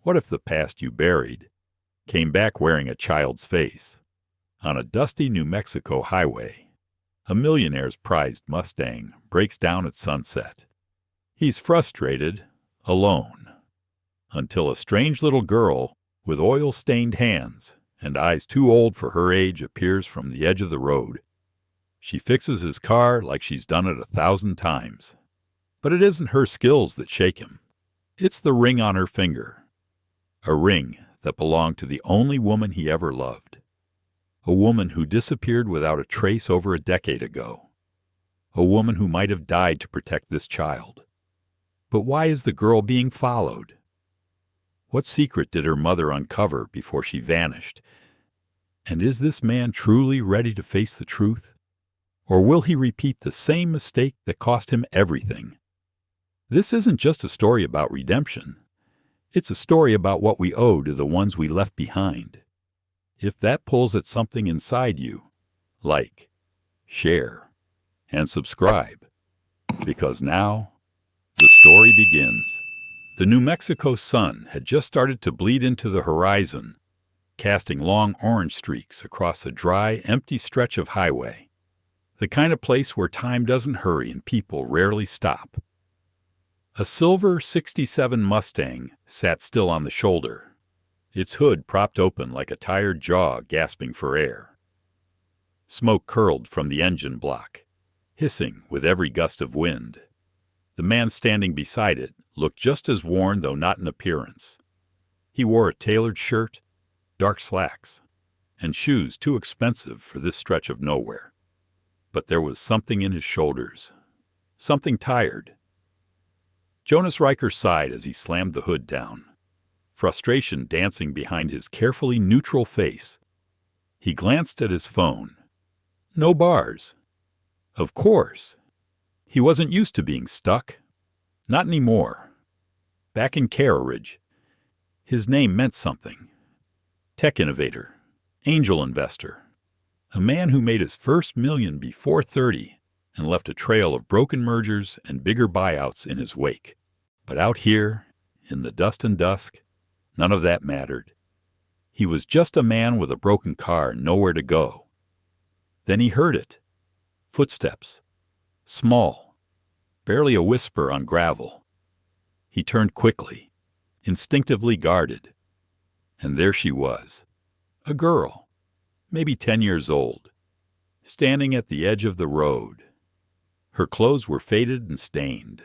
What if the past you buried came back wearing a child's face? On a dusty New Mexico highway, a millionaire's prized Mustang breaks down at sunset. He's frustrated, alone, until a strange little girl with oil-stained hands and eyes too old for her age appears from the edge of the road. She fixes his car like she's done it 1,000 times. But it isn't her skills that shake him. It's the ring on her finger. A ring that belonged to the only woman he ever loved. A woman who disappeared without a trace over a decade ago. A woman who might have died to protect this child. But why is the girl being followed? What secret did her mother uncover before she vanished? And is this man truly ready to face the truth? Or will he repeat the same mistake that cost him everything? This isn't just a story about redemption. It's a story about what we owe to the ones we left behind. If that pulls at something inside you, like, share, and subscribe, because now the story begins. The New Mexico sun had just started to bleed into the horizon, casting long orange streaks across a dry, empty stretch of highway. The kind of place where time doesn't hurry and people rarely stop. A silver '67 Mustang sat still on the shoulder, its hood propped open like a tired jaw gasping for air. Smoke curled from the engine block, hissing with every gust of wind. The man standing beside it looked just as worn, though not in appearance. He wore a tailored shirt, dark slacks, and shoes too expensive for this stretch of nowhere. But there was something in his shoulders, something tired. Jonas Riker sighed as he slammed the hood down, frustration dancing behind his carefully neutral face. He glanced at his phone. No bars. Of course. He wasn't used to being stuck. Not anymore. Back in Carriage, his name meant something. Tech innovator, angel investor, a man who made his first million before 30 and left a trail of broken mergers and bigger buyouts in his wake. But out here, in the dust and dusk, none of that mattered. He was just a man with a broken car and nowhere to go. Then he heard it. Footsteps. Small. Barely a whisper on gravel. He turned quickly, instinctively guarded. And there she was. A girl, maybe 10 years old, standing at the edge of the road. Her clothes were faded and stained,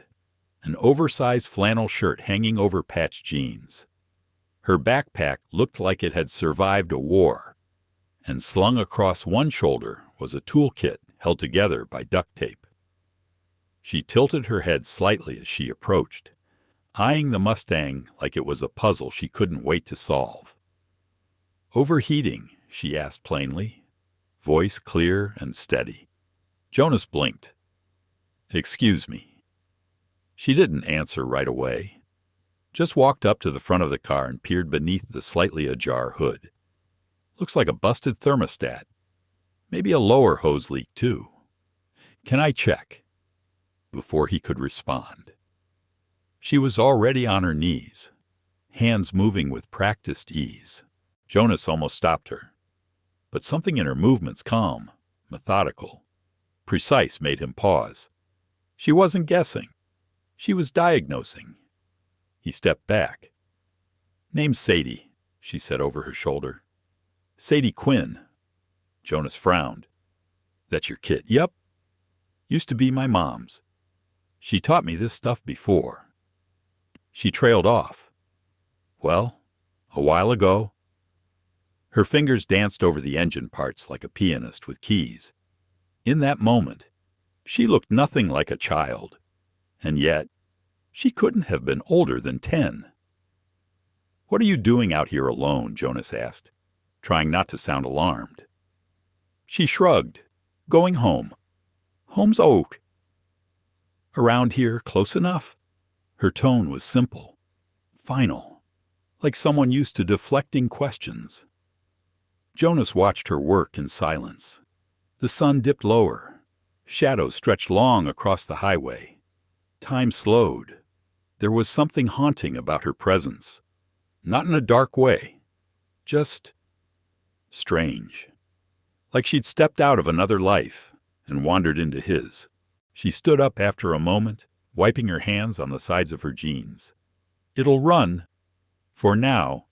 an oversized flannel shirt hanging over patched jeans. Her backpack looked like it had survived a war, and slung across one shoulder was a toolkit held together by duct tape. She tilted her head slightly as she approached, eyeing the Mustang like it was a puzzle she couldn't wait to solve. "Overheating?" she asked plainly, voice clear and steady. Jonas blinked. "Excuse me." She didn't answer right away, just walked up to the front of the car and peered beneath the slightly ajar hood. "Looks like a busted thermostat. Maybe a lower hose leak, too. Can I check?" Before he could respond, she was already on her knees, hands moving with practiced ease. Jonas almost stopped her, but something in her movements, calm, methodical, precise, made him pause. She wasn't guessing. She was diagnosing. He stepped back. "Name's Sadie," she said over her shoulder. "Sadie Quinn." Jonas frowned. "That's your kid?" "Yep. Used to be my mom's. She taught me this stuff before." She trailed off. "Well, a while ago." Her fingers danced over the engine parts like a pianist with keys. In that moment, she looked nothing like a child, and yet she couldn't have been older than 10. "What are you doing out here alone?" Jonas asked, trying not to sound alarmed. She shrugged. "Going home." "Home's out." "Around here, close enough?" Her tone was simple, final, like someone used to deflecting questions. Jonas watched her work in silence. The sun dipped lower. Shadows stretched long across the highway. Time slowed. There was something haunting about her presence. Not in a dark way. Just strange. Like she'd stepped out of another life and wandered into his. She stood up after a moment, wiping her hands on the sides of her jeans. It'll run, for now,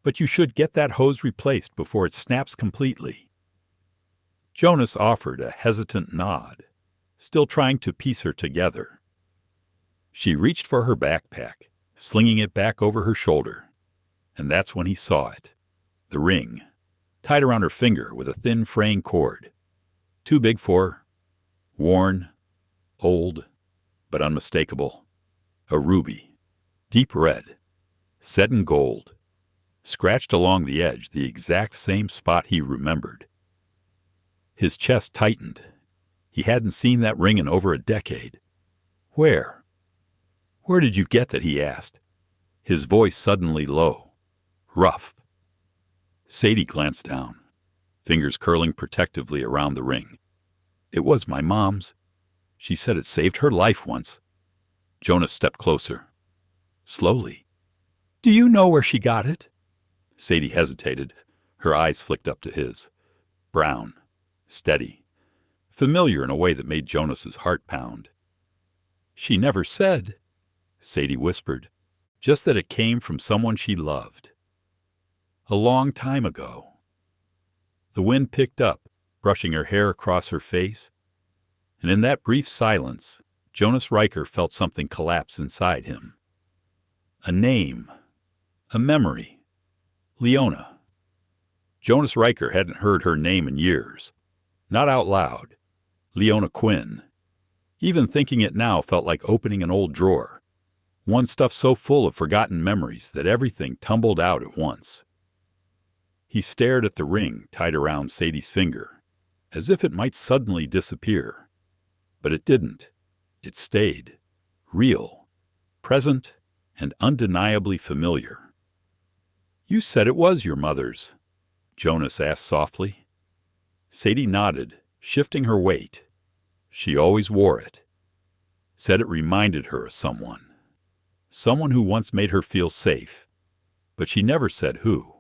but you should get that hose replaced before it snaps completely. Jonas offered a hesitant nod, still trying to piece her together. She reached for her backpack, slinging it back over her shoulder, and that's when he saw it. The ring, tied around her finger with a thin fraying cord. Too big for her. Worn, old, but unmistakable. A ruby, deep red, set in gold, scratched along the edge the exact same spot he remembered. His chest tightened. He hadn't seen that ring in over a decade. Where? Where did you get that? He asked, his voice suddenly low, rough. Sadie glanced down, fingers curling protectively around the ring. It was my mom's. She said it saved her life once. Jonas stepped closer, slowly. Do you know where she got it? Sadie hesitated. Her eyes flicked up to his. Brown, steady, familiar in a way that made Jonas's heart pound. She never said, Sadie whispered, just that it came from someone she loved. A long time ago. The wind picked up, brushing her hair across her face, and in that brief silence, Jonas Riker felt something collapse inside him. A name, a memory. Leona. Jonas Riker hadn't heard her name in years. Not out loud. Leona Quinn. Even thinking it now felt like opening an old drawer. One stuffed so full of forgotten memories that everything tumbled out at once. He stared at the ring tied around Sadie's finger, as if it might suddenly disappear. But it didn't. It stayed. Real. Present and undeniably familiar. You said it was your mother's, Jonas asked softly. Sadie nodded, shifting her weight. She always wore it. Said it reminded her of someone. Someone who once made her feel safe. But she never said who.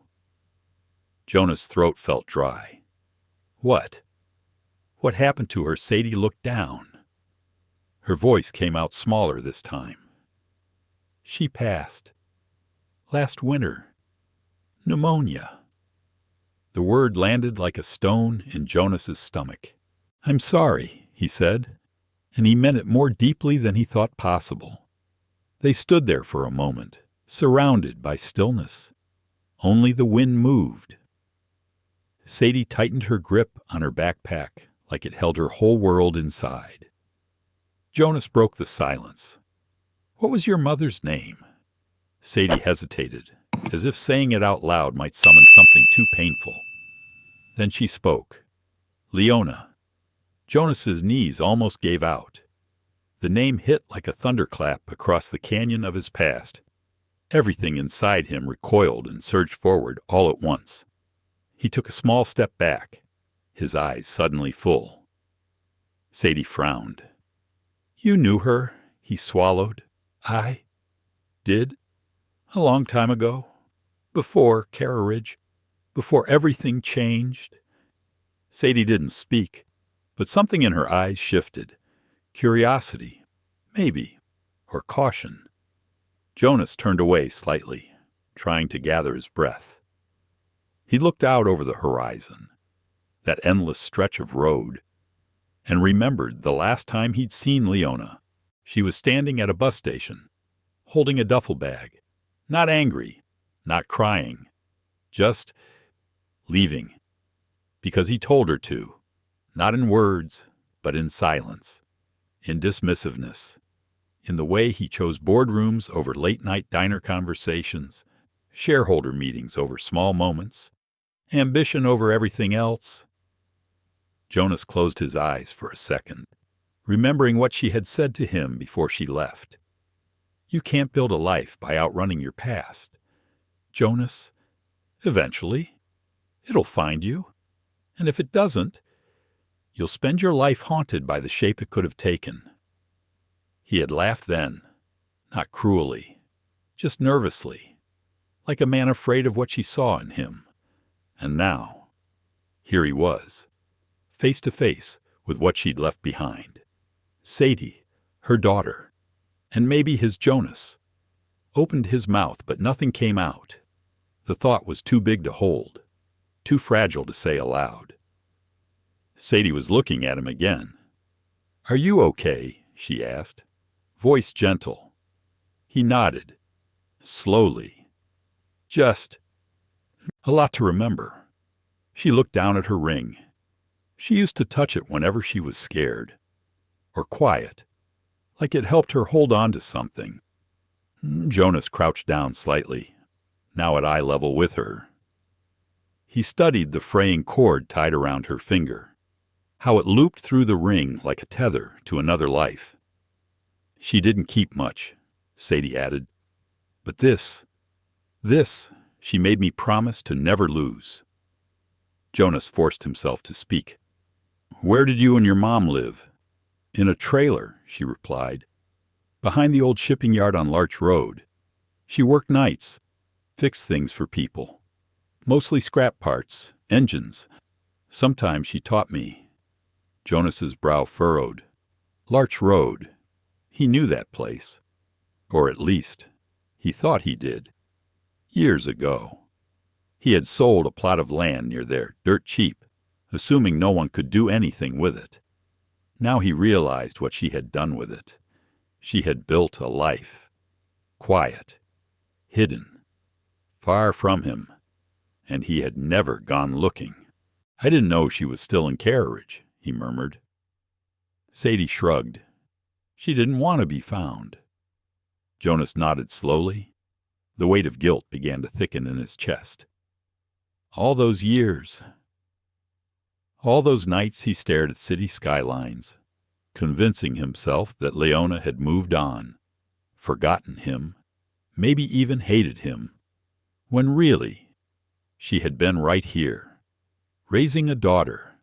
Jonas' throat felt dry. What? What happened to her? Sadie looked down. Her voice came out smaller this time. She passed. Last winter. Pneumonia. The word landed like a stone in Jonas's stomach. I'm sorry, he said, and he meant it more deeply than he thought possible. They stood there for a moment, surrounded by stillness. Only the wind moved. Sadie tightened her grip on her backpack like it held her whole world inside. Jonas broke the silence. What was your mother's name? Sadie hesitated, as if saying it out loud might summon something too painful. Then she spoke. Leona. Jonas's knees almost gave out. The name hit like a thunderclap across the canyon of his past. Everything inside him recoiled and surged forward all at once. He took a small step back, his eyes suddenly full. Sadie frowned. You knew her, he swallowed. I did. A long time ago. Before Carriage. Before everything changed. Sadie didn't speak, but something in her eyes shifted. Curiosity, maybe, or caution. Jonas turned away slightly, trying to gather his breath. He looked out over the horizon, that endless stretch of road, and remembered the last time he'd seen Leona. She was standing at a bus station, holding a duffel bag, not angry, not crying, just leaving, because he told her to, not in words, but in silence, in dismissiveness, in the way he chose boardrooms over late-night diner conversations, shareholder meetings over small moments, ambition over everything else. Jonas closed his eyes for a second, remembering what she had said to him before she left. You can't build a life by outrunning your past. Jonas, eventually, it'll find you. And if it doesn't, you'll spend your life haunted by the shape it could have taken. He had laughed then, not cruelly, just nervously, like a man afraid of what she saw in him. And now, here he was, face to face with what she'd left behind. Sadie, her daughter, and maybe his Jonas. Opened his mouth, but nothing came out. The thought was too big to hold, too fragile to say aloud. Sadie was looking at him again. "Are you okay?" she asked, voice gentle. He nodded, slowly. "Just a lot to remember." She looked down at her ring. She used to touch it whenever she was scared, or quiet, like it helped her hold on to something. Jonas crouched down slightly, now at eye level with her. He studied the fraying cord tied around her finger, how it looped through the ring like a tether to another life. "She didn't keep much," Sadie added. "But this, she made me promise to never lose." Jonas forced himself to speak. "Where did you and your mom live?" "In a trailer," she replied, "behind the old shipping yard on Larch Road. She worked nights, fixed things for people, mostly scrap parts, engines. Sometimes she taught me." Jonas's brow furrowed. Larch Road. He knew that place. Or at least, he thought he did. Years ago. He had sold a plot of land near there, dirt cheap, assuming no one could do anything with it. Now he realized what she had done with it. She had built a life. Quiet. Hidden. Far from him. And he had never gone looking. "I didn't know she was still in Carriage," he murmured. Sadie shrugged. She didn't want to be found. Jonas nodded slowly. The weight of guilt began to thicken in his chest. All those years. All those nights he stared at city skylines, convincing himself that Leona had moved on, forgotten him, maybe even hated him, when really, she had been right here, raising a daughter,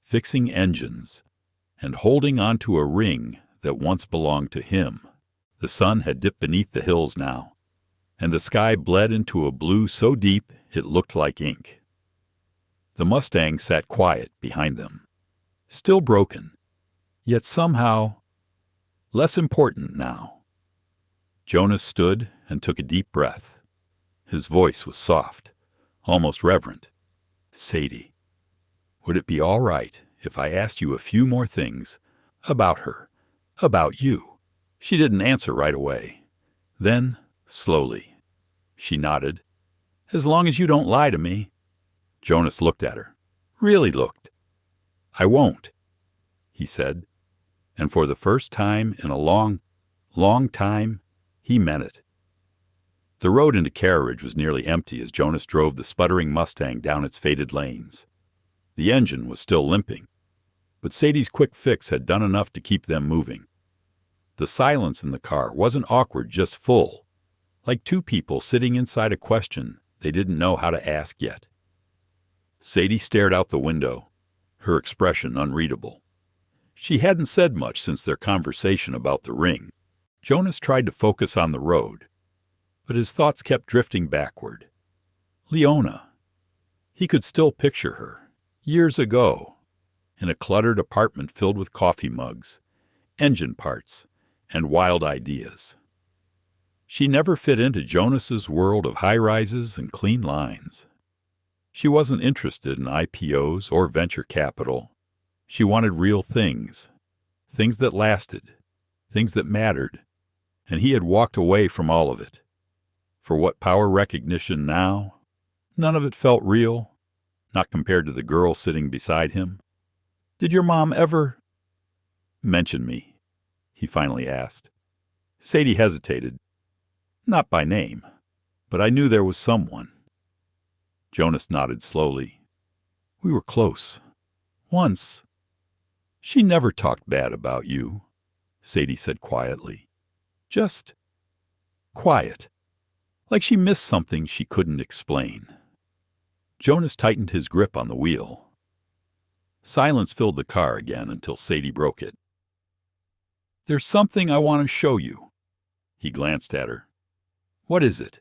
fixing engines, and holding on to a ring that once belonged to him. The sun had dipped beneath the hills now, and the sky bled into a blue so deep it looked like ink. The Mustang sat quiet behind them, still broken, yet somehow less important now. Jonas stood and took a deep breath. His voice was soft, almost reverent. "Sadie, would it be all right if I asked you a few more things about her, about you?" She didn't answer right away. Then, slowly, she nodded. "As long as you don't lie to me." Jonas looked at her. Really looked. "I won't," he said. And for the first time in a long, long time, he meant it. The road into Carriage was nearly empty as Jonas drove the sputtering Mustang down its faded lanes. The engine was still limping, but Sadie's quick fix had done enough to keep them moving. The silence in the car wasn't awkward, just full, like two people sitting inside a question they didn't know how to ask yet. Sadie stared out the window, her expression unreadable. She hadn't said much since their conversation about the ring. Jonas tried to focus on the road, but his thoughts kept drifting backward. Leona. He could still picture her, years ago, in a cluttered apartment filled with coffee mugs, engine parts, and wild ideas. She never fit into Jonas's world of high-rises and clean lines. She wasn't interested in IPOs or venture capital. She wanted real things, things that lasted, things that mattered, and he had walked away from all of it. For what power recognition now? None of it felt real, not compared to the girl sitting beside him. "Did your mom ever mention me?" he finally asked. Sadie hesitated. "Not by name, but I knew there was someone." Jonas nodded slowly. "We were close. Once. She never talked bad about you," Sadie said quietly. "Just quiet. Like she missed something she couldn't explain." Jonas tightened his grip on the wheel. Silence filled the car again until Sadie broke it. "There's something I want to show you." He glanced at her. "What is it?"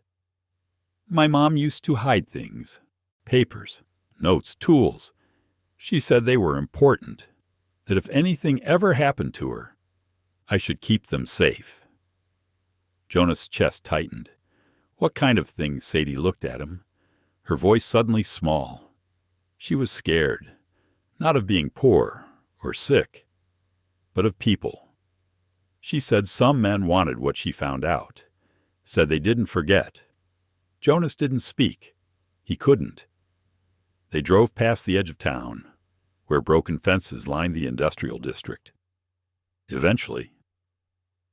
My mom used to hide things. Papers, notes, tools. She said they were important, that if anything ever happened to her, I should keep them safe. Jonas' chest tightened. What kind of things? Sadie looked at him, her voice suddenly small. She was scared, not of being poor or sick, but of people. She said some men wanted what she found out, said they didn't forget. Jonas didn't speak. He couldn't. They drove past the edge of town, where broken fences lined the industrial district. Eventually,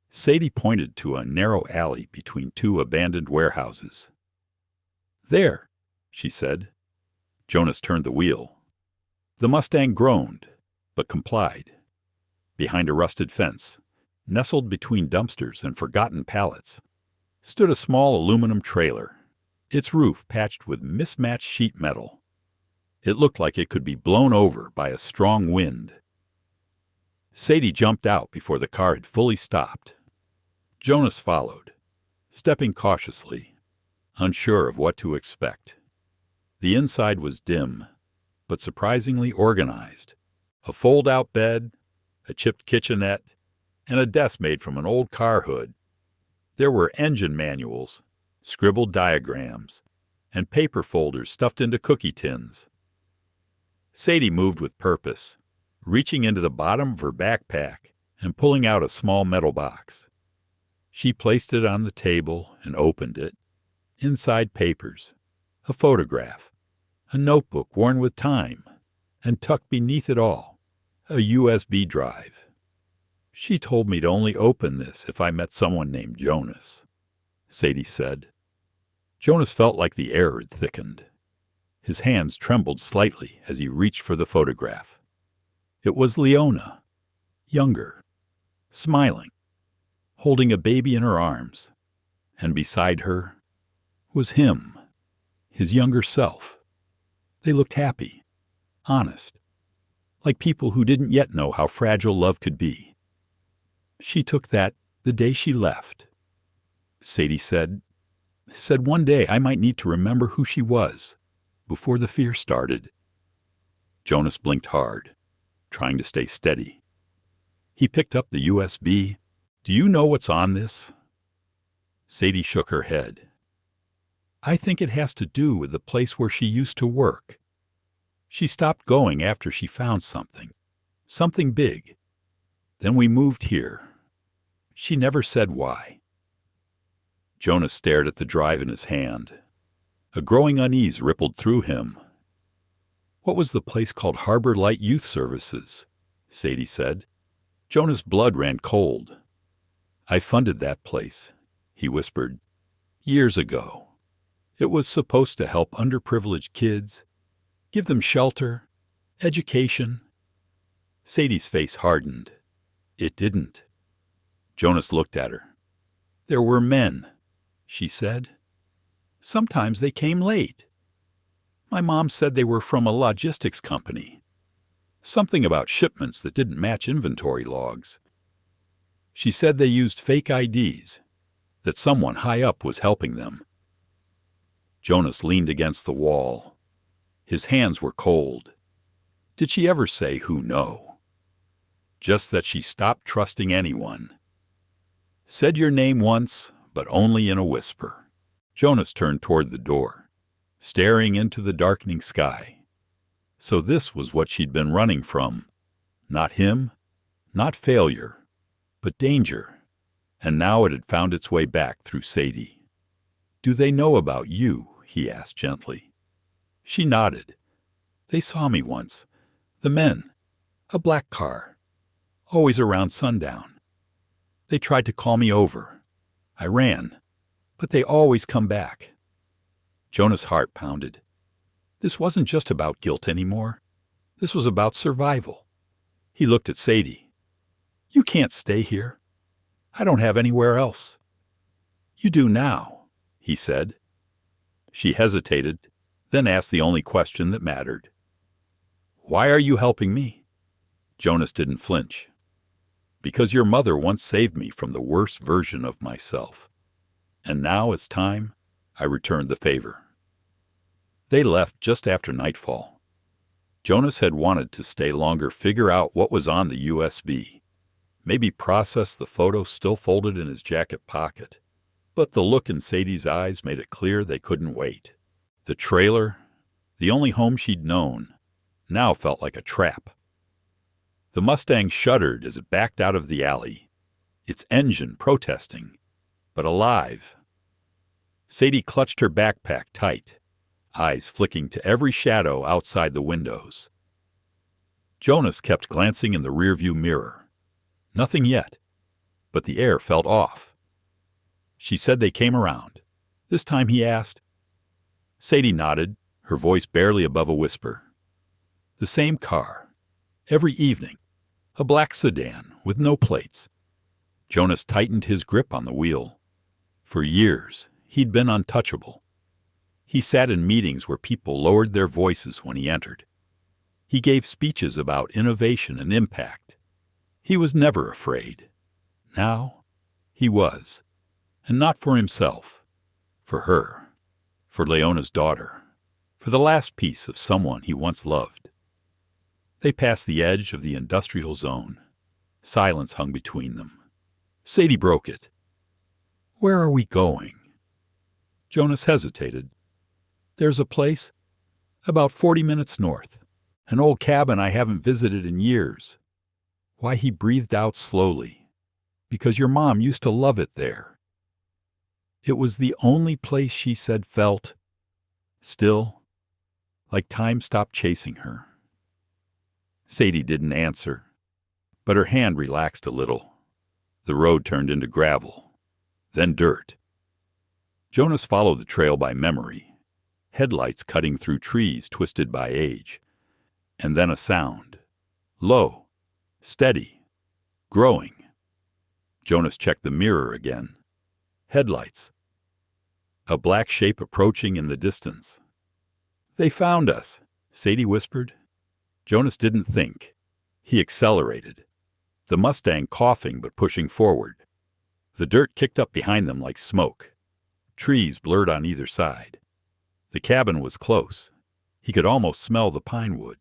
Sadie pointed to a narrow alley between two abandoned warehouses. There, she said. Jonas turned the wheel. The Mustang groaned, but complied. Behind a rusted fence, nestled between dumpsters and forgotten pallets, stood a small aluminum trailer, its roof patched with mismatched sheet metal. It looked like it could be blown over by a strong wind. Sadie jumped out before the car had fully stopped. Jonas followed, stepping cautiously, unsure of what to expect. The inside was dim, but surprisingly organized. A fold-out bed, a chipped kitchenette, and a desk made from an old car hood. There were engine manuals, scribbled diagrams, and paper folders stuffed into cookie tins. Sadie moved with purpose, reaching into the bottom of her backpack and pulling out a small metal box. She placed it on the table and opened it. Inside papers, a photograph, a notebook worn with time, and tucked beneath it all, a USB drive. She told me to only open this if I met someone named Jonas, Sadie said. Jonas felt like the air had thickened. His hands trembled slightly as he reached for the photograph. It was Leona, younger, smiling, holding a baby in her arms, and beside her was him, his younger self. They looked happy, honest, like people who didn't yet know how fragile love could be. She took that the day she left. Sadie said one day I might need to remember who she was before the fear started. Jonas blinked hard, trying to stay steady. He picked up the USB. Do you know what's on this? Sadie shook her head. I think it has to do with the place where she used to work. She stopped going after she found something big. Then we moved here. She never said why. Jonas stared at the drive in his hand. A growing unease rippled through him. What was the place called? Harbor Light Youth Services, Sadie said. Jonas' blood ran cold. I funded that place, he whispered, years ago. It was supposed to help underprivileged kids, give them shelter, education. Sadie's face hardened. It didn't. Jonas looked at her. There were men, she said. Sometimes they came late. My mom said they were from a logistics company. Something about shipments that didn't match inventory logs. She said they used fake IDs, that someone high up was helping them. Jonas leaned against the wall. His hands were cold. Did she ever say who? No. Just that she stopped trusting anyone. Said your name once, but only in a whisper. Jonas turned toward the door, staring into the darkening sky. So this was what she'd been running from. Not him, not failure, but danger. And now it had found its way back through Sadie. Do they know about you? He asked gently. She nodded. They saw me once. The men. A black car. Always around sundown. They tried to call me over. I ran. But they always come back. Jonas' heart pounded. This wasn't just about guilt anymore. This was about survival. He looked at Sadie. You can't stay here. I don't have anywhere else. You do now, he said. She hesitated, then asked the only question that mattered. Why are you helping me? Jonas didn't flinch. Because your mother once saved me from the worst version of myself. And now it's time I returned the favor. They left just after nightfall. Jonas had wanted to stay longer, figure out what was on the USB. Maybe process the photo still folded in his jacket pocket. But the look in Sadie's eyes made it clear they couldn't wait. The trailer, the only home she'd known, now felt like a trap. The Mustang shuddered as it backed out of the alley, its engine protesting, but alive. Sadie clutched her backpack tight, eyes flicking to every shadow outside the windows. Jonas kept glancing in the rearview mirror. Nothing yet, but the air felt off. She said they came around. This time he asked. Sadie nodded, her voice barely above a whisper. The same car. Every evening. A black sedan with no plates. Jonas tightened his grip on the wheel. For years, he'd been untouchable. He sat in meetings where people lowered their voices when he entered. He gave speeches about innovation and impact. He was never afraid. Now, he was. And not for himself. For her. For Leona's daughter. For the last piece of someone he once loved. They passed the edge of the industrial zone. Silence hung between them. Sadie broke it. Where are we going? Jonas hesitated. There's a place about 40 minutes north. An old cabin I haven't visited in years. Why, he breathed out slowly. Because your mom used to love it there. It was the only place she said felt still, like time stopped chasing her. Sadie didn't answer, but her hand relaxed a little. The road turned into gravel, then dirt. Jonas followed the trail by memory, headlights cutting through trees twisted by age, and then a sound. Low, steady, growing. Jonas checked the mirror again. Headlights. A black shape approaching in the distance. They found us, Sadie whispered. Jonas didn't think. He accelerated, the Mustang coughing but pushing forward. The dirt kicked up behind them like smoke. Trees blurred on either side. The cabin was close. He could almost smell the pine wood.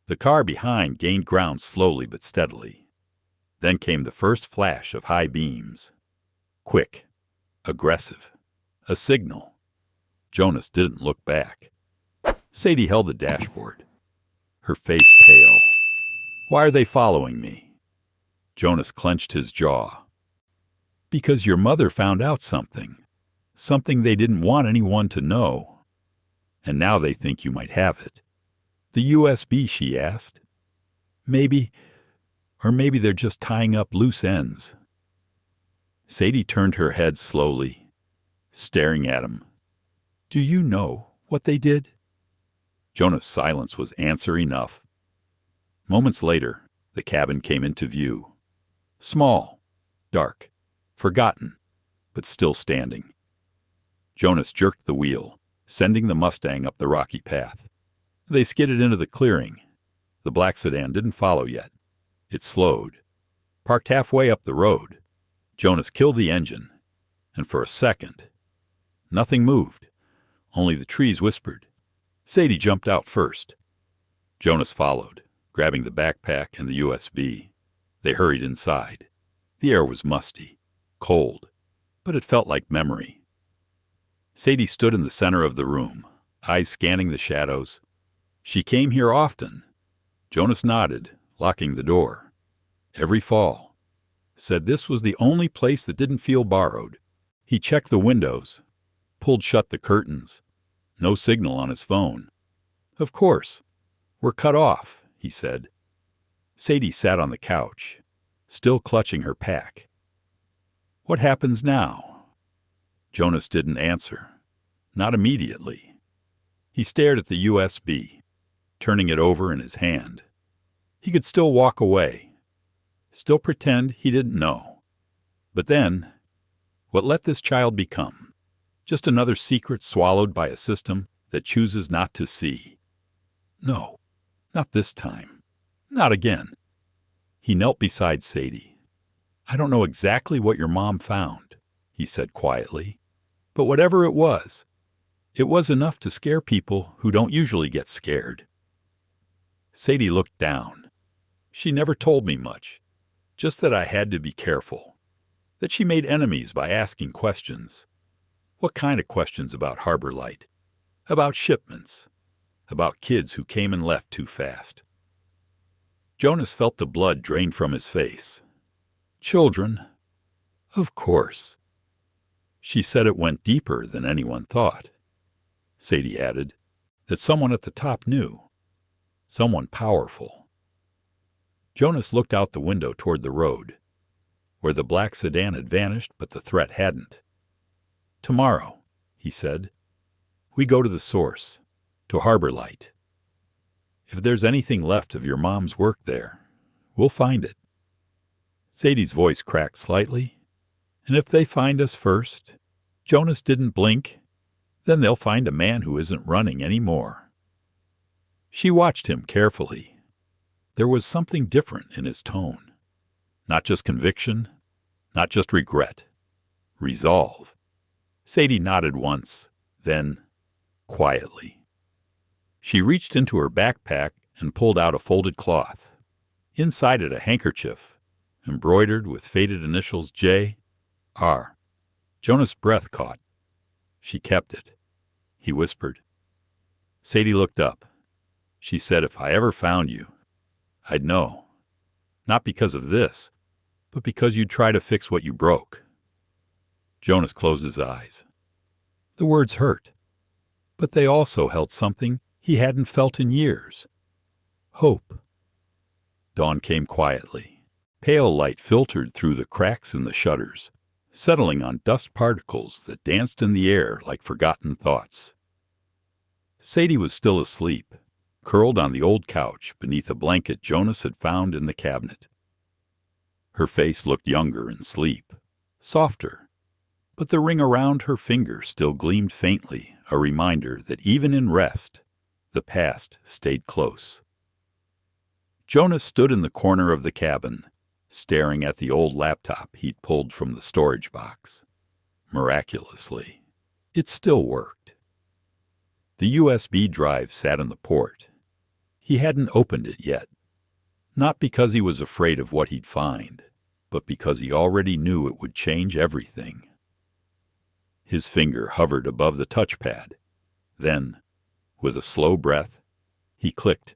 The car behind gained ground slowly but steadily. Then came the first flash of high beams. Quick, aggressive, a signal. Jonas didn't look back. Sadie held the dashboard, her face pale. Why are they following me? Jonas clenched his jaw. Because your mother found out something. Something they didn't want anyone to know. And now they think you might have it. The USB, she asked. Maybe they're just tying up loose ends. Sadie turned her head slowly, staring at him. Do you know what they did? Jonas' silence was answer enough. Moments later, the cabin came into view. Small, dark, forgotten, but still standing. Jonas jerked the wheel, sending the Mustang up the rocky path. They skidded into the clearing. The black sedan didn't follow yet. It slowed. Parked halfway up the road. Jonas killed the engine, and for a second, nothing moved. Only the trees whispered. Sadie jumped out first. Jonas followed, grabbing the backpack and the USB. They hurried inside. The air was musty, cold, but it felt like memory. Sadie stood in the center of the room, eyes scanning the shadows. She came here often. Jonas nodded, locking the door. Every fall. Said this was the only place that didn't feel borrowed. He checked the windows, pulled shut the curtains. No signal on his phone. Of course. We're cut off, he said. Sadie sat on the couch, still clutching her pack. What happens now? Jonas didn't answer. Not immediately. He stared at the USB, turning it over in his hand. He could still walk away, still pretend he didn't know. But then, what let this child become? Just another secret swallowed by a system that chooses not to see. No, not this time. Not again. He knelt beside Sadie. I don't know exactly what your mom found, he said quietly. But whatever it was enough to scare people who don't usually get scared. Sadie looked down. She never told me much, just that I had to be careful, that she made enemies by asking questions. What kind of questions about Harbor Light? About shipments? About kids who came and left too fast? Jonas felt the blood drain from his face. Children? Of course. She said it went deeper than anyone thought. Sadie added that someone at the top knew. Someone powerful. Jonas looked out the window toward the road, where the black sedan had vanished but the threat hadn't. Tomorrow, he said, we go to the source, to Harbor Light. If there's anything left of your mom's work there, we'll find it. Sadie's voice cracked slightly. And if they find us first, Jonas didn't blink, then they'll find a man who isn't running anymore. She watched him carefully. There was something different in his tone. Not just conviction, not just regret. Resolve. Sadie nodded once, then, quietly. She reached into her backpack and pulled out a folded cloth. Inside it a handkerchief, embroidered with faded initials J.R. Jonas' breath caught. She kept it. He whispered. Sadie looked up. She said, if I ever found you, I'd know. Not because of this, but because you'd try to fix what you broke. Jonas closed his eyes. The words hurt, but they also held something he hadn't felt in years. Hope. Dawn came quietly. Pale light filtered through the cracks in the shutters, settling on dust particles that danced in the air like forgotten thoughts. Sadie was still asleep, curled on the old couch beneath a blanket Jonas had found in the cabinet. Her face looked younger in sleep, softer, but the ring around her finger still gleamed faintly, a reminder that even in rest, the past stayed close. Jonas stood in the corner of the cabin, staring at the old laptop he'd pulled from the storage box. Miraculously, it still worked. The USB drive sat in the port. He hadn't opened it yet, not because he was afraid of what he'd find, but because he already knew it would change everything. His finger hovered above the touchpad. Then, with a slow breath, he clicked.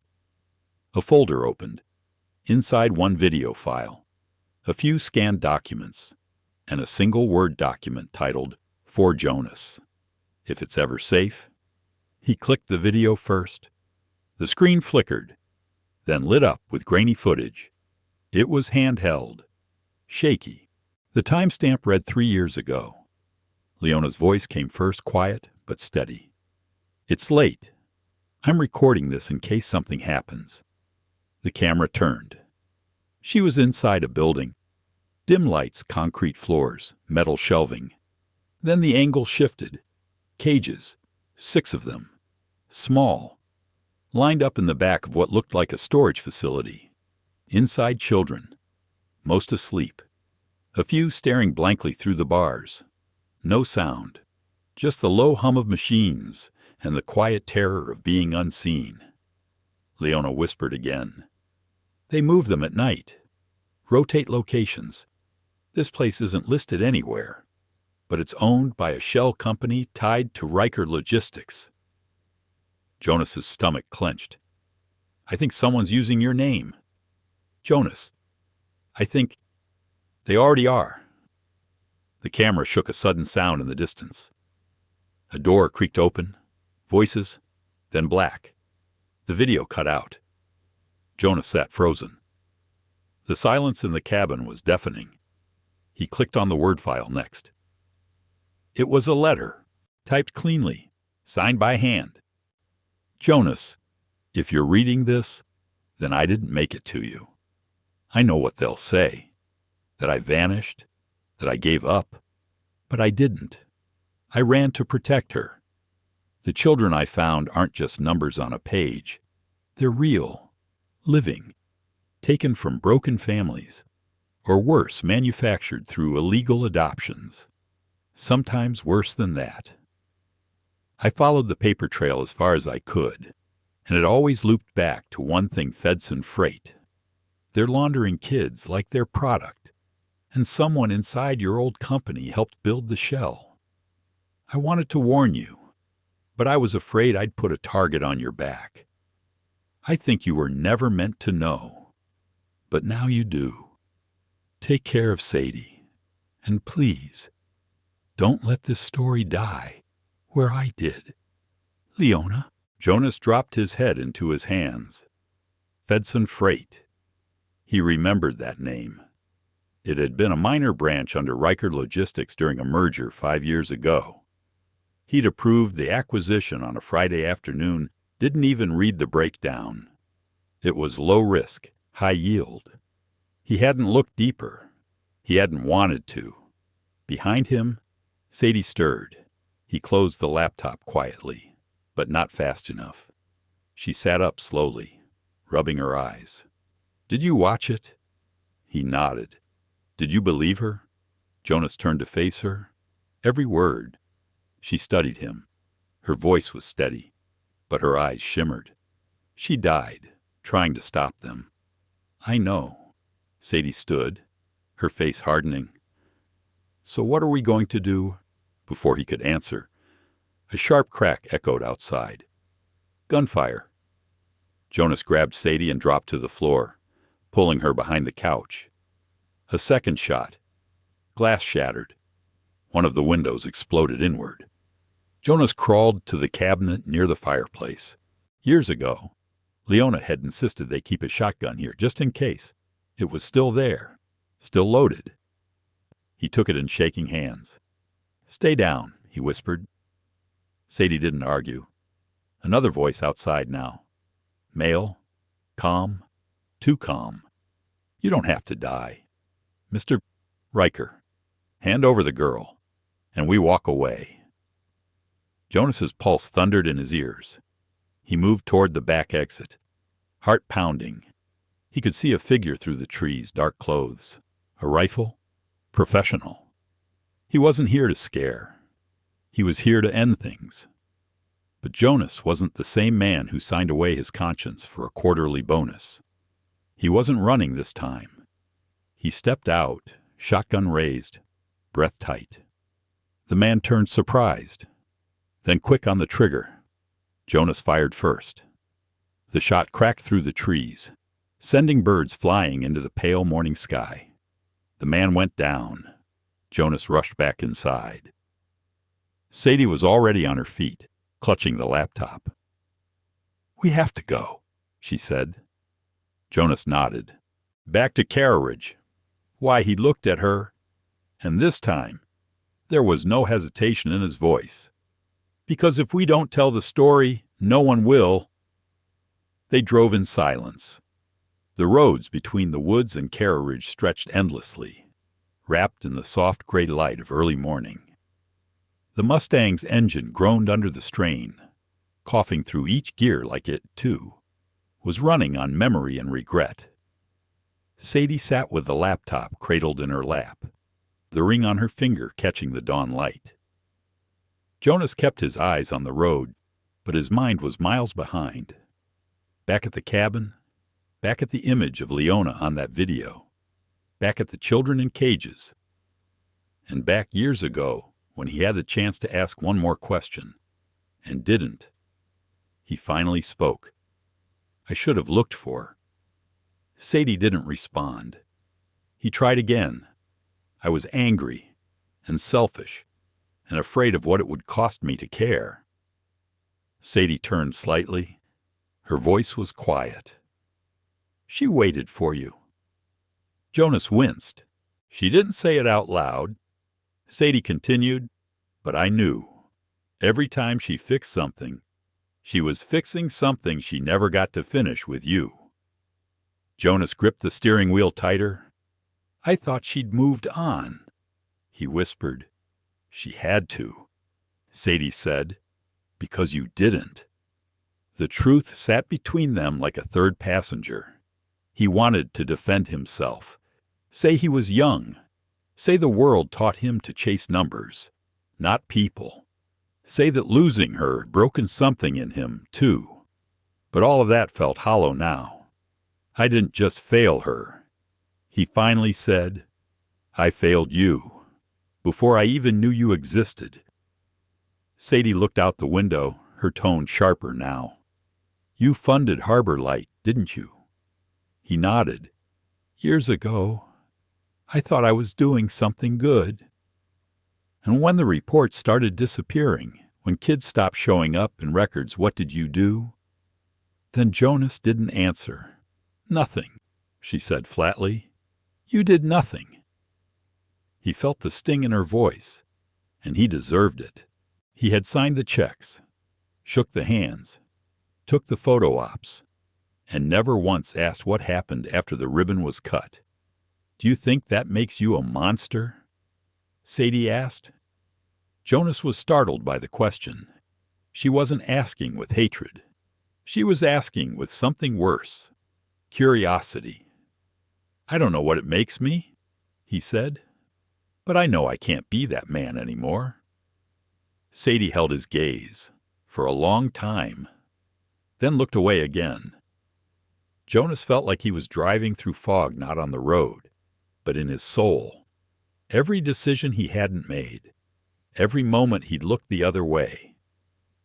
A folder opened. Inside one video file, a few scanned documents, and a single Word document titled, For Jonas. If it's ever safe. He clicked the video first. The screen flickered, then lit up with grainy footage. It was handheld, shaky. The timestamp read 3 years ago. Leona's voice came first, quiet but steady. It's late. I'm recording this in case something happens. The camera turned. She was inside a building. Dim lights, concrete floors, metal shelving. Then the angle shifted. Cages, 6 of them. Small. Lined up in the back of what looked like a storage facility. Inside children. Most asleep. A few staring blankly through the bars. No sound. Just the low hum of machines and the quiet terror of being unseen. Leona whispered again. They move them at night. Rotate locations. This place isn't listed anywhere, but it's owned by a shell company tied to Riker Logistics. Jonas's stomach clenched. I think someone's using your name. Jonas. I think they already are. The camera shook a sudden sound in the distance. A door creaked open. Voices, then black. The video cut out. Jonas sat frozen. The silence in the cabin was deafening. He clicked on the Word file next. It was a letter, typed cleanly, signed by hand. Jonas, if you're reading this, then I didn't make it to you. I know what they'll say. That I vanished, that I gave up. But I didn't. I ran to protect her. The children I found aren't just numbers on a page. They're real, living, taken from broken families, or worse, manufactured through illegal adoptions. sometimes worse than that. I followed the paper trail as far as I could, and it always looped back to one thing: feds and freight. They're laundering kids like their product, and someone inside your old company helped build the shell. I wanted to warn you, but I was afraid I'd put a target on your back. I think you were never meant to know, but now you do. Take care of Sadie, and please, don't let this story die where I did. Leona. Jonas dropped his head into his hands. Fedson Freight. He remembered that name. It had been a minor branch under Riker Logistics during a merger 5 years ago. He'd approved the acquisition on a Friday afternoon, didn't even read the breakdown. It was low risk, high yield. He hadn't looked deeper. He hadn't wanted to. Behind him, Sadie stirred. He closed the laptop quietly, but not fast enough. She sat up slowly, rubbing her eyes. Did you watch it? He nodded. Did you believe her? Jonas turned to face her. Every word. She studied him. Her voice was steady, but her eyes shimmered. She died, trying to stop them. I know. Sadie stood, her face hardening. So what are we going to do? Before he could answer, a sharp crack echoed outside. Gunfire. Jonas grabbed Sadie and dropped to the floor, pulling her behind the couch. A second shot. Glass shattered. One of the windows exploded inward. Jonas crawled to the cabinet near the fireplace. Years ago, Leona had insisted they keep a shotgun here, just in case. It was still there, still loaded. He took it in shaking hands. Stay down, he whispered. Sadie didn't argue. Another voice outside now. Male, calm, too calm. You don't have to die. Mr. Riker, hand over the girl, and we walk away. Jonas's pulse thundered in his ears. He moved toward the back exit, heart pounding. He could see a figure through the trees, dark clothes. A rifle? Professional. He wasn't here to scare. He was here to end things. But Jonas wasn't the same man who signed away his conscience for a quarterly bonus. He wasn't running this time. He stepped out, shotgun raised, breath tight. The man turned surprised, then quick on the trigger. Jonas fired first. The shot cracked through the trees, sending birds flying into the pale morning sky. The man went down. Jonas rushed back inside. Sadie was already on her feet, clutching the laptop. We have to go, she said. Jonas nodded. Back to Carriage. Why, he looked at her, and this time, there was no hesitation in his voice. Because if we don't tell the story, no one will. They drove in silence. The roads between the woods and Carriage stretched endlessly, wrapped in the soft gray light of early morning. The Mustang's engine groaned under the strain, coughing through each gear like it, too, was running on memory and regret. Sadie sat with the laptop cradled in her lap, the ring on her finger catching the dawn light. Jonas kept his eyes on the road, but his mind was miles behind. Back at the cabin, back at the image of Leona on that video, back at the children in cages, and back years ago when he had the chance to ask one more question, and didn't. He finally spoke. I should have looked for her. Sadie didn't respond. He tried again. I was angry and selfish and afraid of what it would cost me to care. Sadie turned slightly. Her voice was quiet. She waited for you. Jonas winced. She didn't say it out loud. Sadie continued, but I knew. Every time she fixed something, she was fixing something she never got to finish with you. Jonas gripped the steering wheel tighter. I thought she'd moved on, he whispered. She had to, Sadie said, because you didn't. The truth sat between them like a third passenger. He wanted to defend himself, say he was young, say the world taught him to chase numbers, not people. Say that losing her had broken something in him, too. But all of that felt hollow now. I didn't just fail her. He finally said, I failed you, before I even knew you existed. Sadie looked out the window, her tone sharper now. You funded Harbor Light, didn't you? He nodded. Years ago. I thought I was doing something good. And when the reports started disappearing, when kids stopped showing up in records, what did you do? Then Jonas didn't answer. Nothing, she said flatly. You did nothing. He felt the sting in her voice, and he deserved it. He had signed the checks, shook the hands, took the photo ops, and never once asked what happened after the ribbon was cut. Do you think that makes you a monster? Sadie asked. Jonas was startled by the question. She wasn't asking with hatred. She was asking with something worse. Curiosity. I don't know what it makes me, he said, but I know I can't be that man anymore. Sadie held his gaze for a long time, then looked away again. Jonas felt like he was driving through fog not on the road, but in his soul. Every decision he hadn't made, every moment he'd looked the other way,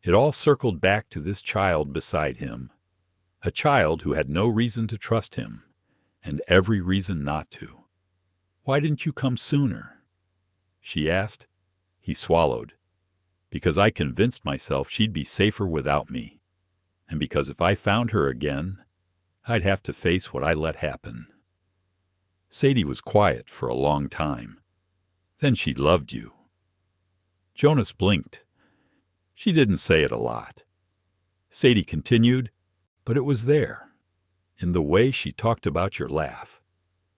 it all circled back to this child beside him, a child who had no reason to trust him, and every reason not to. Why didn't you come sooner? She asked. He swallowed. Because I convinced myself she'd be safer without me, and because if I found her again, I'd have to face what I let happen. Sadie was quiet for a long time. Then she loved you. Jonas blinked. She didn't say it a lot. Sadie continued, but it was there, in the way she talked about your laugh,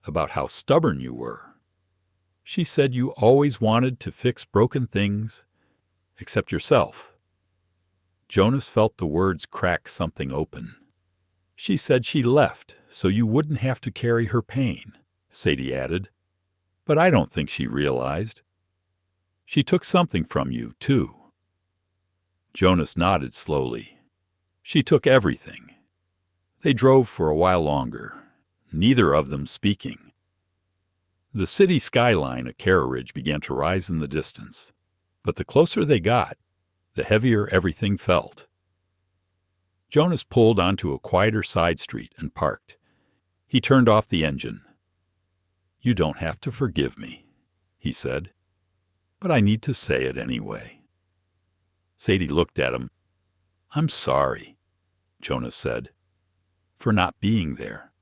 about how stubborn you were. She said you always wanted to fix broken things, except yourself. Jonas felt the words crack something open. She said she left so you wouldn't have to carry her pain, Sadie added. But I don't think she realized. She took something from you, too. Jonas nodded slowly. She took everything. They drove for a while longer, neither of them speaking. The city skyline at Carra Ridge began to rise in the distance, but the closer they got, the heavier everything felt. Jonas pulled onto a quieter side street and parked. He turned off the engine. You don't have to forgive me, he said, but I need to say it anyway. Sadie looked at him. I'm sorry, Jonas said, for not being there,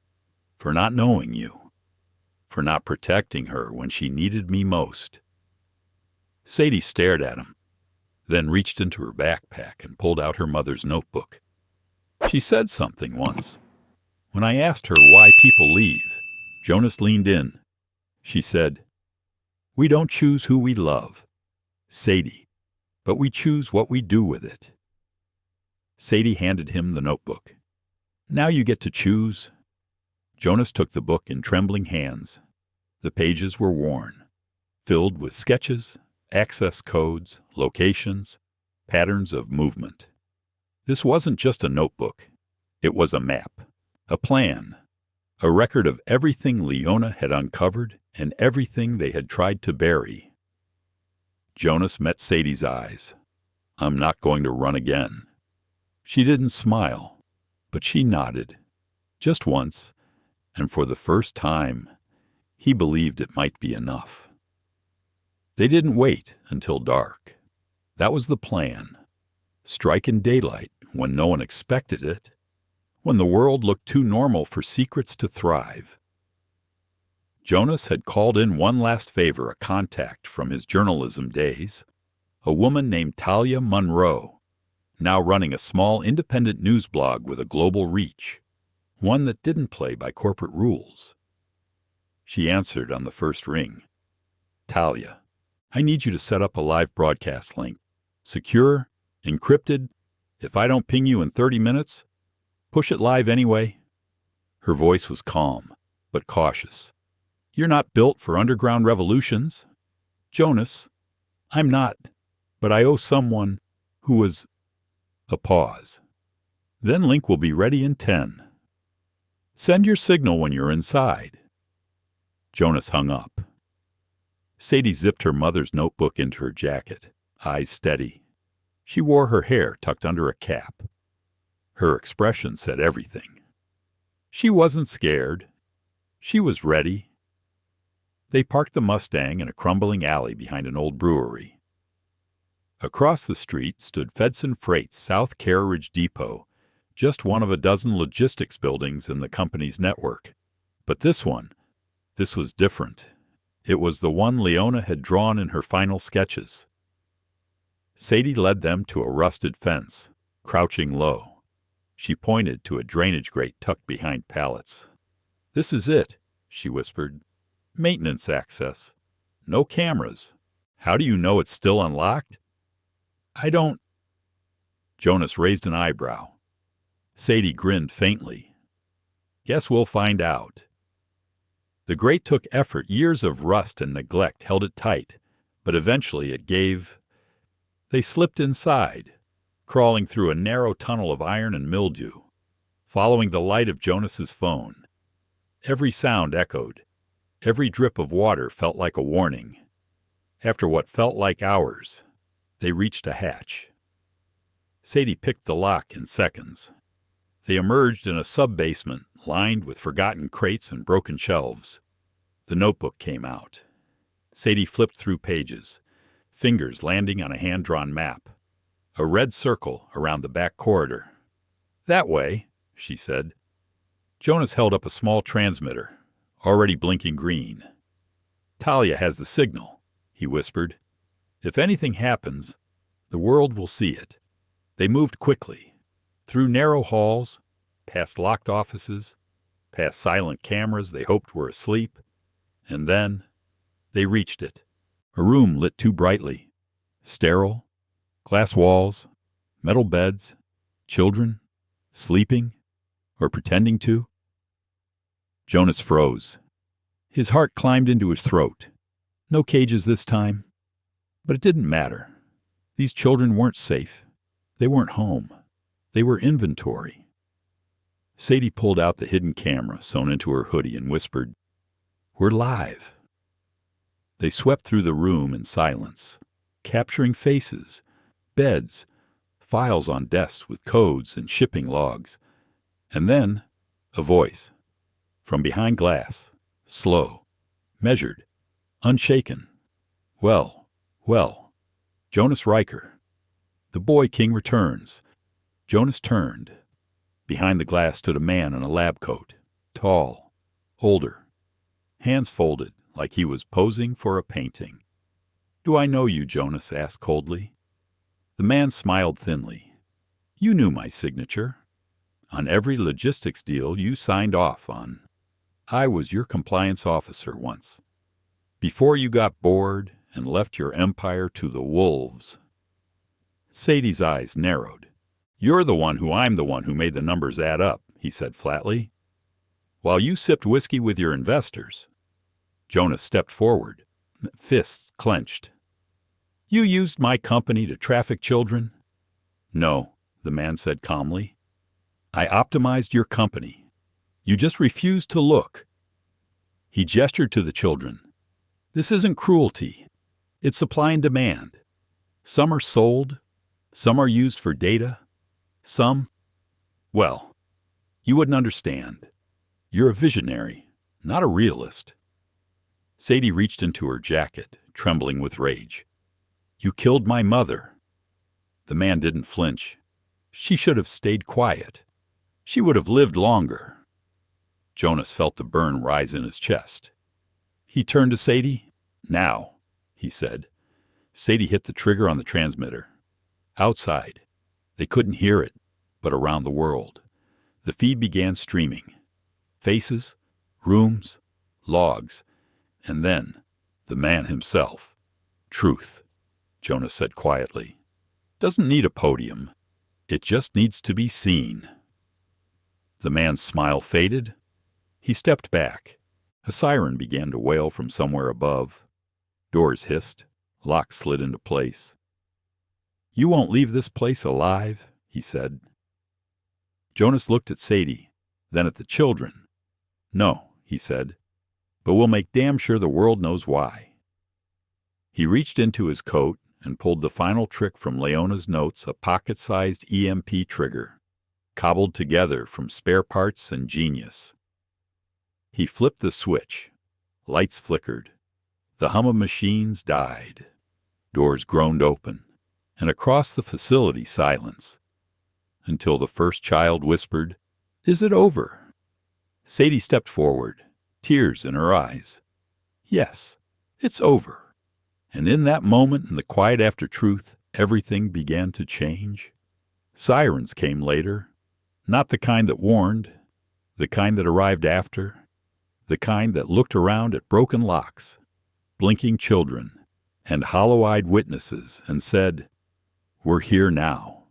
for not knowing you, for not protecting her when she needed me most. Sadie stared at him, then reached into her backpack and pulled out her mother's notebook. She said something once. When I asked her why people leave, Jonas leaned in. She said, we don't choose who we love, Sadie, but we choose what we do with it. Sadie handed him the notebook. Now you get to choose. Jonas took the book in trembling hands. The pages were worn, filled with sketches, access codes, locations, patterns of movement. This wasn't just a notebook. It was a map, a plan, a record of everything Leona had uncovered and everything they had tried to bury. Jonas met Sadie's eyes. I'm not going to run again. She didn't smile, but she nodded. Just once, and for the first time, he believed it might be enough. They didn't wait until dark. That was the plan. Strike in daylight when no one expected it, when the world looked too normal for secrets to thrive. Jonas had called in one last favor, a contact from his journalism days, a woman named Talia Monroe, now running a small independent news blog with a global reach, one that didn't play by corporate rules. She answered on the first ring. Talia, I need you to set up a live broadcast link. Secure, encrypted. If I don't ping you in 30 minutes, push it live anyway. Her voice was calm, but cautious. You're not built for underground revolutions. Jonas, I'm not. But I owe someone who was... A pause. Then Link will be ready in 10. Send your signal when you're inside. Jonas hung up. Sadie zipped her mother's notebook into her jacket, eyes steady. She wore her hair tucked under a cap. Her expression said everything. She wasn't scared. She was ready. They parked the Mustang in a crumbling alley behind an old brewery. Across the street stood Fedson Freight's South Carriage Depot, just one of a dozen logistics buildings in the company's network. But this was different. It was the one Leona had drawn in her final sketches. Sadie led them to a rusted fence, crouching low. She pointed to a drainage grate tucked behind pallets. "This is it," she whispered. "Maintenance access. No cameras. How do you know it's still unlocked?" "I don't..." Jonas raised an eyebrow. Sadie grinned faintly. "Guess we'll find out." The grate took effort. Years of rust and neglect held it tight, but eventually it gave. They slipped inside, crawling through a narrow tunnel of iron and mildew, following the light of Jonas's phone. Every sound echoed. Every drip of water felt like a warning. After what felt like hours, they reached a hatch. Sadie picked the lock in seconds. They emerged in a sub-basement lined with forgotten crates and broken shelves. The notebook came out. Sadie flipped through pages, fingers landing on a hand-drawn map. A red circle around the back corridor. "That way," she said. Jonas held up a small transmitter, already blinking green. "Talia has the signal," he whispered. "If anything happens, the world will see it." They moved quickly, through narrow halls, past locked offices, past silent cameras they hoped were asleep, and then they reached it. A room lit too brightly, sterile, glass walls, metal beds, children, sleeping, or pretending to. Jonas froze. His heart climbed into his throat. No cages this time. But it didn't matter. These children weren't safe. They weren't home. They were inventory. Sadie pulled out the hidden camera sewn into her hoodie and whispered, "We're live." They swept through the room in silence, capturing faces, beds, files on desks with codes and shipping logs. And then, a voice. From behind glass, slow, measured, unshaken. "Well, well, Jonas Riker. The boy king returns." Jonas turned. Behind the glass stood a man in a lab coat, tall, older, hands folded like he was posing for a painting. "Do I know you?" Jonas asked coldly. The man smiled thinly. "You knew my signature. On every logistics deal you signed off on. I was your compliance officer once. Before you got bored and left your empire to the wolves." Sadie's eyes narrowed. "I'm the one who made the numbers add up," he said flatly. "While you sipped whiskey with your investors." Jonas stepped forward, fists clenched. "You used my company to traffic children?" "No," the man said calmly. "I optimized your company. You just refused to look." He gestured to the children. "This isn't cruelty. It's supply and demand. Some are sold. Some are used for data. Some... Well, you wouldn't understand. You're a visionary, not a realist." Sadie reached into her jacket, trembling with rage. "You killed my mother." The man didn't flinch. "She should have stayed quiet. She would have lived longer." Jonas felt the burn rise in his chest. He turned to Sadie. "Now," he said. Sadie hit the trigger on the transmitter. Outside. They couldn't hear it, but around the world. The feed began streaming. Faces, rooms, logs, and then the man himself. "Truth," Jonas said quietly, "doesn't need a podium. It just needs to be seen." The man's smile faded. He stepped back. A siren began to wail from somewhere above. Doors hissed. Locks slid into place. "You won't leave this place alive," he said. Jonas looked at Sadie, then at the children. "No," he said, "but we'll make damn sure the world knows why." He reached into his coat and pulled the final trick from Leona's notes, a pocket-sized EMP trigger, cobbled together from spare parts and genius. He flipped the switch. Lights flickered. The hum of machines died. Doors groaned open, and across the facility silence, until the first child whispered, "Is it over?" Sadie stepped forward, tears in her eyes. "Yes, it's over." And in that moment, in the quiet after truth, everything began to change. Sirens came later, not the kind that warned, the kind that arrived after, the kind that looked around at broken locks, blinking children, and hollow-eyed witnesses and said, "We're here now."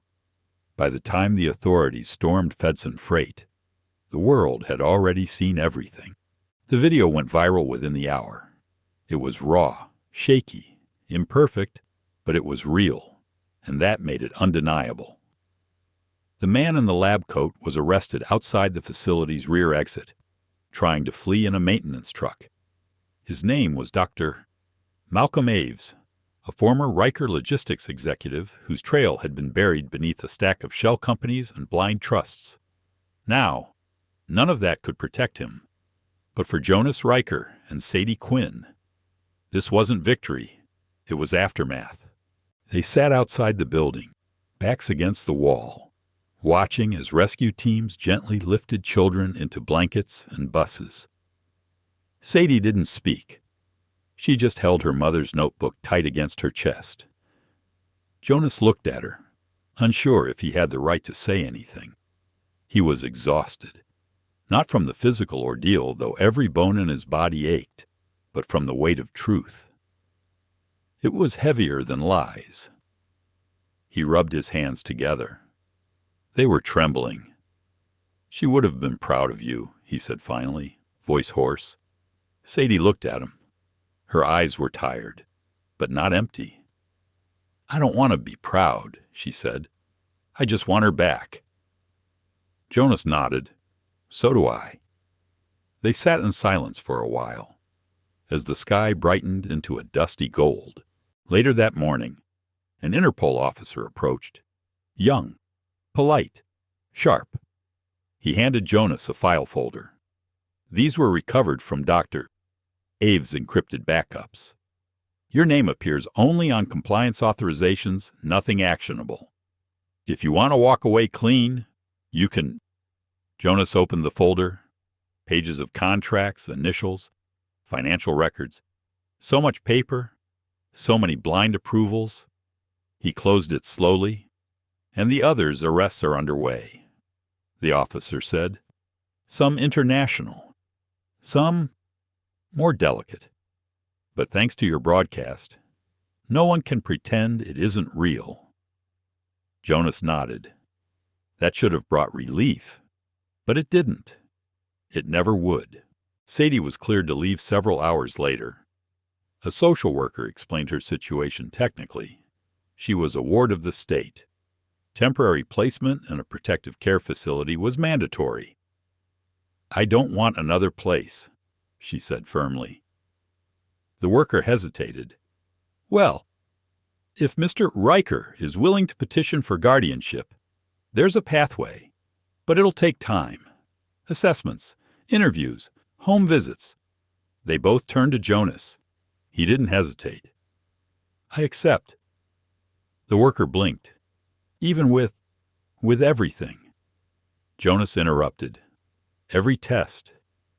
By the time the authorities stormed Fedson Freight, the world had already seen everything. The video went viral within the hour. It was raw, shaky, imperfect, but it was real, and that made it undeniable. The man in the lab coat was arrested outside the facility's rear exit, trying to flee in a maintenance truck. His name was Dr. Malcolm Aves, a former Riker logistics executive whose trail had been buried beneath a stack of shell companies and blind trusts. Now, none of that could protect him. But for Jonas Riker and Sadie Quinn, this wasn't victory, it was aftermath. They sat outside the building, backs against the wall, watching as rescue teams gently lifted children into blankets and buses. Sadie didn't speak. She just held her mother's notebook tight against her chest. Jonas looked at her, unsure if he had the right to say anything. He was exhausted, not from the physical ordeal, though every bone in his body ached, but from the weight of truth. It was heavier than lies. He rubbed his hands together. They were trembling. "She would have been proud of you," he said finally, voice hoarse. Sadie looked at him. Her eyes were tired, but not empty. "I don't want to be proud," she said. "I just want her back." Jonas nodded. "So do I." They sat in silence for a while, as the sky brightened into a dusty gold. Later that morning, an Interpol officer approached, young, polite, sharp. He handed Jonas a file folder. These were recovered from Dr. Aves' encrypted backups. "Your name appears only on compliance authorizations, nothing actionable. If you want to walk away clean, you can." Jonas opened the folder. Pages of contracts, initials, financial records. So much paper, so many blind approvals. He closed it slowly. "And the others' arrests are underway," the officer said. "Some international, some more delicate. But thanks to your broadcast, no one can pretend it isn't real." Jonas nodded. That should have brought relief, but it didn't. It never would. Sadie was cleared to leave several hours later. A social worker explained her situation technically. She was a ward of the state. Temporary placement in a protective care facility was mandatory. "I don't want another place," she said firmly. The worker hesitated. "Well, if Mr. Riker is willing to petition for guardianship, there's a pathway, but it'll take time. Assessments, interviews, home visits." They both turned to Jonas. He didn't hesitate. "I accept." The worker blinked. "Even with everything." Jonas interrupted. "Every test,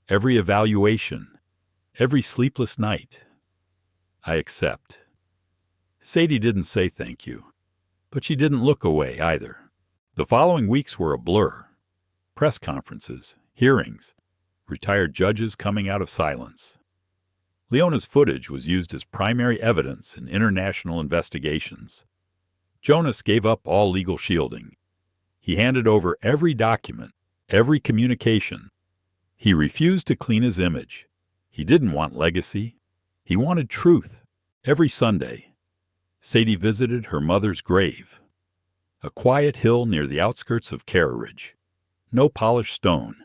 every evaluation, every sleepless night. I accept." Sadie didn't say thank you, but she didn't look away either. The following weeks were a blur. Press conferences, hearings, retired judges coming out of silence. Leona's footage was used as primary evidence in international investigations. Jonas gave up all legal shielding. He handed over every document, every communication. He refused to clean his image. He didn't want legacy. He wanted truth, every Sunday. Sadie visited her mother's grave, a quiet hill near the outskirts of Carriage. No polished stone,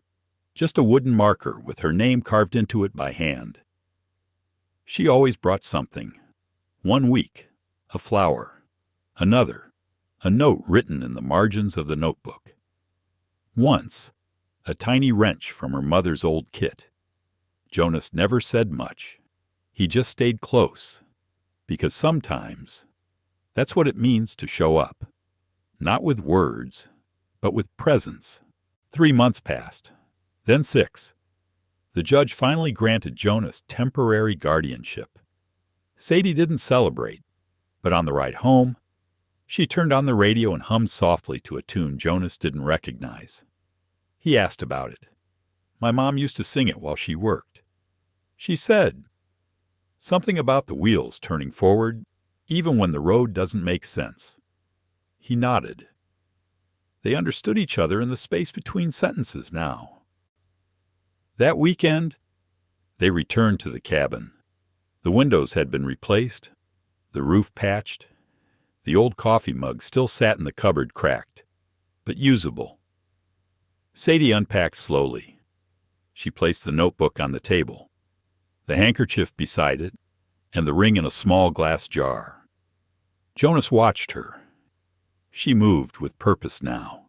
just a wooden marker with her name carved into it by hand. She always brought something. 1 week, a flower. Another, a note written in the margins of the notebook. Once, a tiny wrench from her mother's old kit. Jonas never said much. He just stayed close, because sometimes that's what it means to show up. Not with words, but with presence. 3 months passed, then 6. The judge finally granted Jonas temporary guardianship. Sadie didn't celebrate, but on the ride home, she turned on the radio and hummed softly to a tune Jonas didn't recognize. He asked about it. My mom used to sing it while she worked. She said something about the wheels turning forward, even when the road doesn't make sense. He nodded. They understood each other in the space between sentences now. That weekend, they returned to the cabin. The windows had been replaced, the roof patched. The old coffee mug still sat in the cupboard, cracked, but usable. Sadie unpacked slowly. She placed the notebook on the table, the handkerchief beside it, and the ring in a small glass jar. Jonas watched her. She moved with purpose now.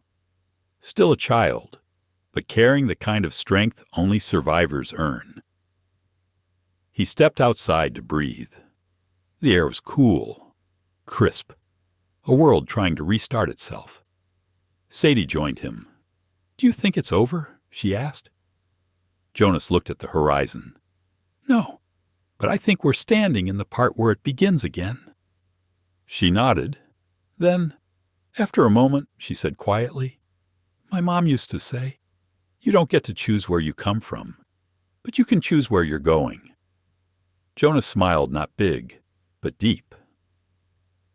Still a child, but carrying the kind of strength only survivors earn. He stepped outside to breathe. The air was cool, crisp. A world trying to restart itself. Sadie joined him. "Do you think it's over?" she asked. Jonas looked at the horizon. "No, but I think we're standing in the part where it begins again." She nodded. Then, after a moment, she said quietly, "My mom used to say, you don't get to choose where you come from, but you can choose where you're going." Jonas smiled, not big, but deep.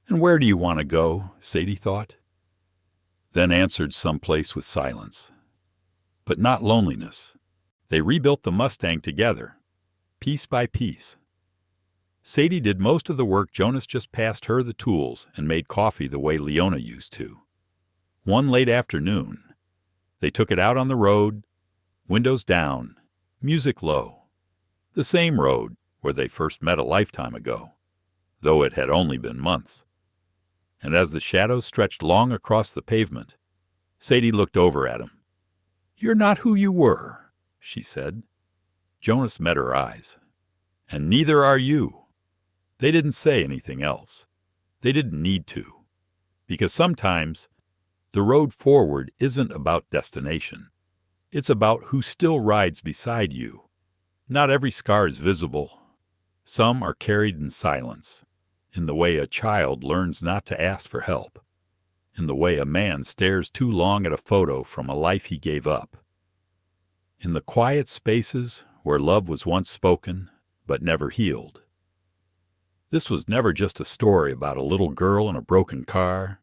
"And where do you want to go?" Sadie thought. Then answered someplace with silence. But not loneliness. They rebuilt the Mustang together, piece by piece. Sadie did most of the work. Jonas just passed her the tools and made coffee the way Leona used to. One late afternoon, they took it out on the road, windows down, music low. The same road where they first met a lifetime ago, though it had only been months. And as the shadows stretched long across the pavement, Sadie looked over at him. "You're not who you were," she said. Jonas met her eyes. "And neither are you." They didn't say anything else. They didn't need to. Because sometimes the road forward isn't about destination. It's about who still rides beside you. Not every scar is visible. Some are carried in silence. In the way a child learns not to ask for help. In the way a man stares too long at a photo from a life he gave up. In the quiet spaces where love was once spoken, but never healed. This was never just a story about a little girl in a broken car.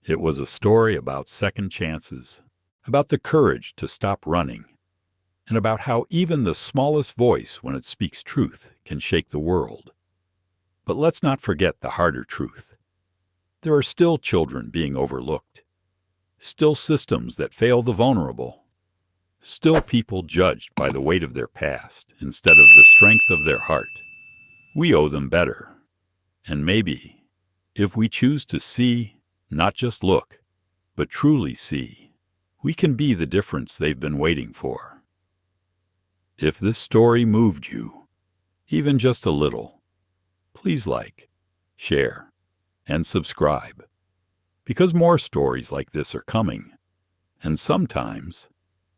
It was a story about second chances, about the courage to stop running, and about how even the smallest voice, when it speaks truth, can shake the world. But let's not forget the harder truth. There are still children being overlooked. Still systems that fail the vulnerable. Still people judged by the weight of their past instead of the strength of their heart. We owe them better. And maybe, if we choose to see, not just look, but truly see, we can be the difference they've been waiting for. If this story moved you, even just a little, please like, share, and subscribe, because more stories like this are coming, and sometimes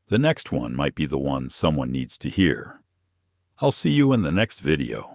the next one might be the one someone needs to hear. I'll see you in the next video.